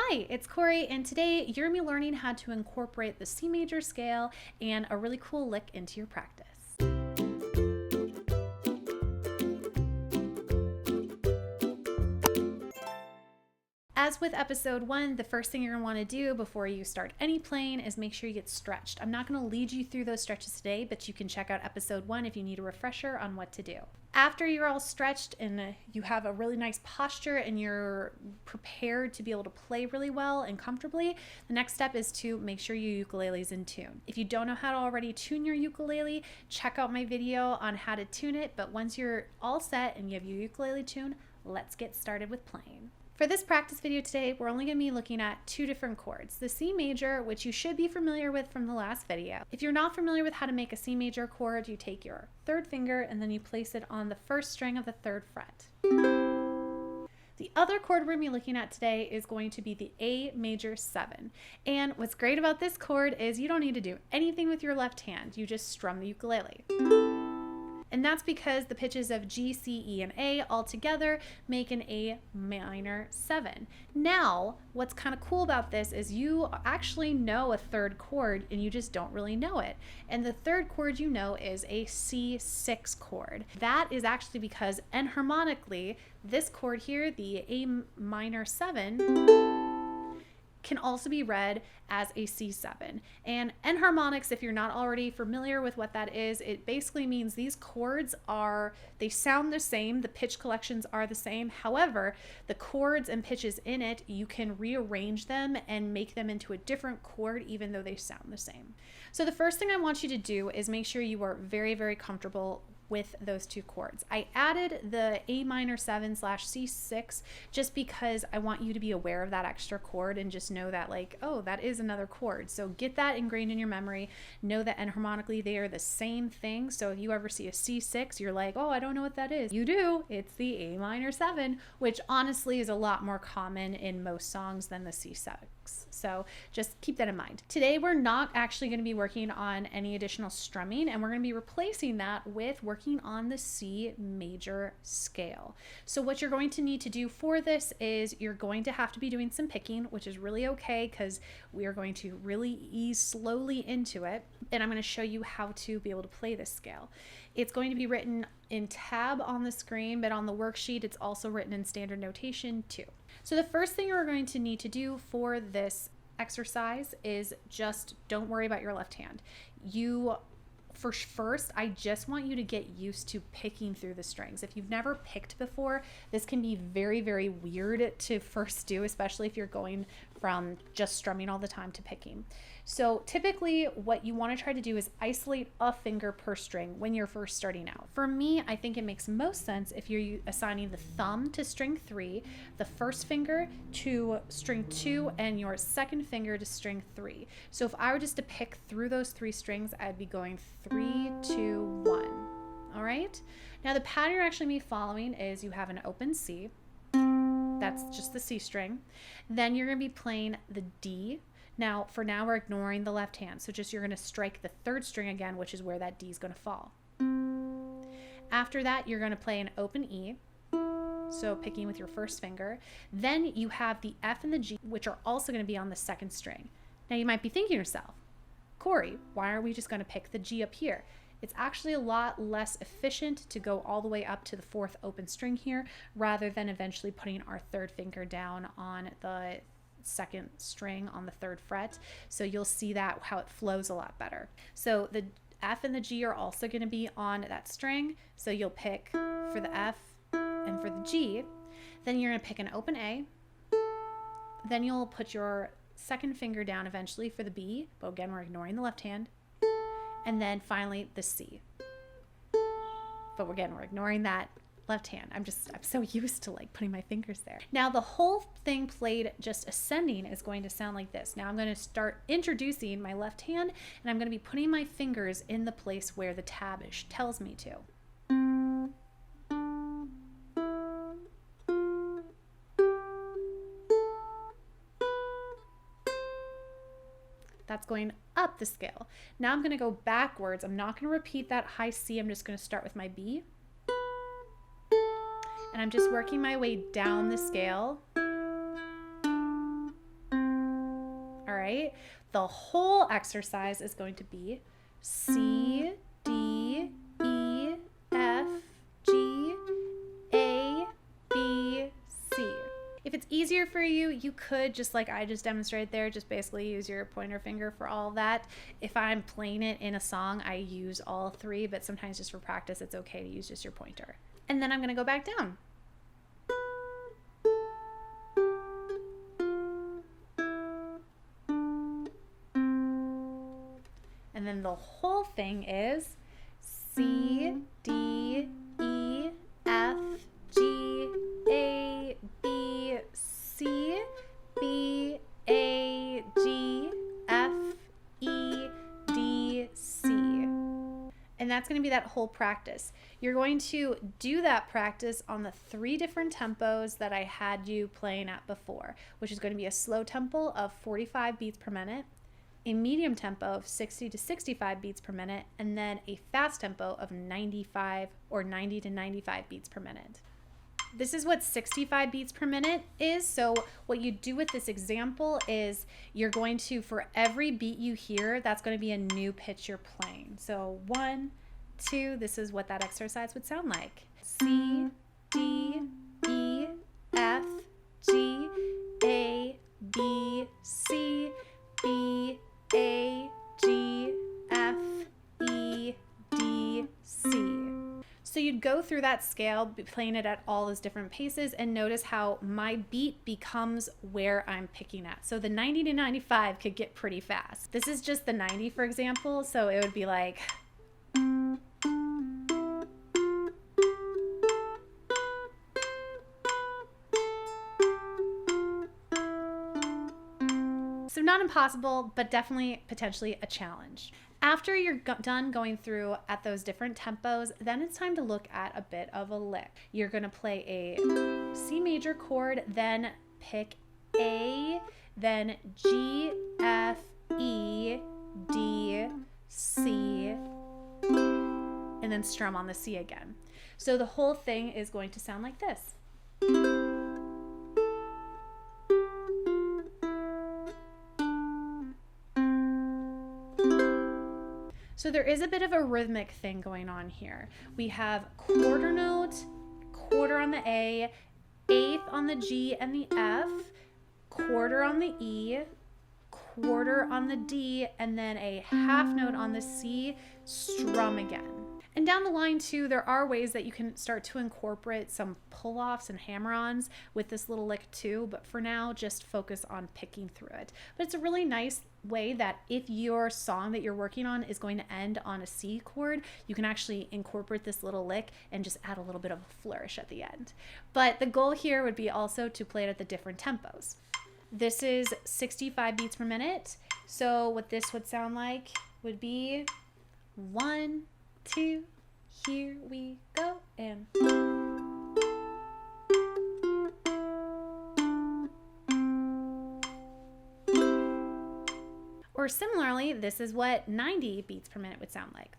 Hi, it's Cory, and today you're going to be learning how to incorporate the C major scale and a really cool lick into your practice. As with episode 1, the first thing you're going to want to do before you start any playing is make sure you get stretched. I'm not going to lead you through those stretches today, but you can check out episode 1 if you need a refresher on what to do. After you're all stretched and you have a really nice posture and you're prepared to be able to play really well and comfortably, the next step is to make sure your ukulele is in tune. If you don't know how to already tune your ukulele, check out my video on how to tune it, but once you're all set and you have your ukulele tuned, let's get started with playing. For this practice video today, we're only going to be looking at 2 different chords. The C major, which you should be familiar with from the last video. If you're not familiar with how to make a C major chord, you take your 3rd finger and then you place it on the 1st string of the 3rd fret. The other chord we're going to be looking at today is going to be the A major 7. And what's great about this chord is you don't need to do anything with your left hand. You just strum the ukulele. And that's because the pitches of G, C, E, and A all together make an A minor 7. Now, what's kind of cool about this is you actually know a 3rd chord and you just don't really know it. And the 3rd chord you know is a C6 chord. That is actually because enharmonically, this chord here, the A minor 7, can also be read as a C7. And enharmonics, if you're not already familiar with what that is, it basically means these chords they sound the same, the pitch collections are the same. However, the chords and pitches in it, you can rearrange them and make them into a different chord even though they sound the same. So the first thing I want you to do is make sure you are very, very comfortable with those 2 chords. I added the A minor 7 / C6 just because I want you to be aware of that extra chord and just know that, like, oh, that is another chord. So get that ingrained in your memory. Know that enharmonically they are the same thing. So if you ever see a C6, you're like, oh, I don't know what that is. You do. It's the A minor 7, which honestly is a lot more common in most songs than the C6. So just keep that in mind. Today, we're not actually going to be working on any additional strumming, and we're going to be replacing that with working on the C major scale. So what you're going to need to do for this is you're going to have to be doing some picking, which is really okay because we are going to really ease slowly into it. And I'm going to show you how to be able to play this scale. It's going to be written in tab on the screen, but on the worksheet, it's also written in standard notation too. So the first thing you're going to need to do for this exercise is just don't worry about your left hand. First, I just want you to get used to picking through the strings. If you've never picked before, this can be very, very weird to first do, especially if you're going from just strumming all the time to picking. So typically what you want to try to do is isolate a finger per string when you're first starting out. For me, I think it makes most sense if you're assigning the thumb to string 3, the first finger to string 2, and your second finger to string 3. So if I were just to pick through those 3 strings, I'd be going 3, 2, 1. All right? Now the pattern you're actually be following is you have an open C. That's just the C string. Then you're going to be playing the D. Now, for now, we're ignoring the left hand. So just you're going to strike the 3rd string again, which is where that D is going to fall. After that, you're going to play an open E. So picking with your first finger. Then you have the F and the G, which are also going to be on the 2nd string. Now you might be thinking to yourself, Cory, why aren't we just going to pick the G up here? It's actually a lot less efficient to go all the way up to the 4th open string here, rather than eventually putting our 3rd finger down on the 2nd string on the 3rd fret. So you'll see that how it flows a lot better. So the F and the G are also going to be on that string. So you'll pick for the F and for the G. Then you're going to pick an open A. Then you'll put your 2nd finger down eventually for the B, but again, we're ignoring the left hand. And then finally the C. But again, we're ignoring that left hand. I'm so used to like putting my fingers there. Now the whole thing played just ascending is going to sound like this. Now I'm going to start introducing my left hand, and I'm going to be putting my fingers in the place where the tab tells me to. That's going up the scale. Now I'm going to go backwards. I'm not going to repeat that high C. I'm just going to start with my B. And I'm just working my way down the scale. right? The whole exercise is going to be C, D, E, F, G, A, B, C. If it's easier for you, you could, just like I just demonstrated there, just basically use your pointer finger for all of that. If I'm playing it in a song, I use all three, but sometimes just for practice, it's okay to use just your pointer. And then I'm gonna go back down. And then the whole thing is C, D, E, F, G, A, B, C, B, A, G, F, E, D, C. And that's going to be that whole practice. You're going to do that practice on the 3 different tempos that I had you playing at before, which is going to be a slow tempo of 45 beats per minute, a medium tempo of 60 to 65 beats per minute, and then a fast tempo of 95 or 90 to 95 beats per minute. This is what 65 beats per minute is. So what you do with this example is you're going to, for every beat you hear, that's going to be a new pitch you're playing. So 1, 2, this is what that exercise would sound like. C, D, E, F, G, A, B, C, B, A, G, F, E, D, C. So you'd go through that scale, playing it at all those different paces, and notice how my beat becomes where I'm picking at. So the 90 to 95 could get pretty fast. This is just the 90, for example, so it would be like... So not impossible, but definitely potentially a challenge. After you're done going through at those different tempos, then it's time to look at a bit of a lick. You're going to play a C major chord, then pick A, then G, F, E, D, C, and then strum on the C again. So the whole thing is going to sound like this. So there is a bit of a rhythmic thing going on here. We have quarter note, quarter on the A, eighth on the G and the F, quarter on the E, quarter on the D, and then a half note on the C, strum again. And down the line too, there are ways that you can start to incorporate some pull-offs and hammer-ons with this little lick too, but for now, just focus on picking through it. But it's a really nice way that if your song that you're working on is going to end on a C chord, you can actually incorporate this little lick and just add a little bit of a flourish at the end. But the goal here would be also to play it at the different tempos. This is 65 beats per minute. So what this would sound like would be 1, 2, here we go, and or similarly, this is what 90 beats per minute would sound like.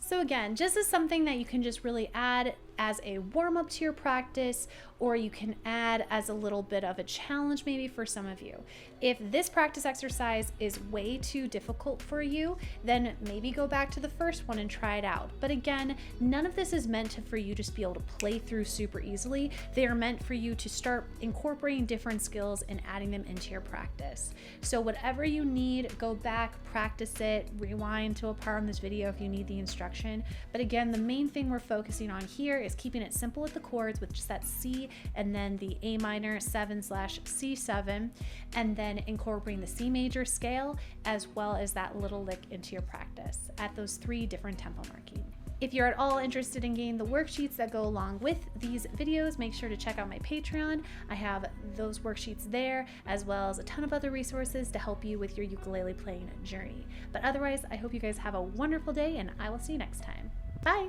So again, just as something that you can just really add as a warm-up to your practice, or you can add as a little bit of a challenge maybe for some of you. If this practice exercise is way too difficult for you, then maybe go back to the first one and try it out. But again, none of this is meant for you to just be able to play through super easily. They are meant for you to start incorporating different skills and adding them into your practice. So whatever you need, go back, practice it, rewind to a part on this video if you need the instruction. But again, the main thing we're focusing on here is keeping it simple with the chords, with just that C and then the A minor 7/C7, and then incorporating the C major scale as well as that little lick into your practice at those 3 different tempo markings. If you're at all interested in getting the worksheets that go along with these videos, make sure to check out my Patreon. I have those worksheets there, as well as a ton of other resources to help you with your ukulele playing journey. But otherwise, I hope you guys have a wonderful day, and I will see you next time. Bye!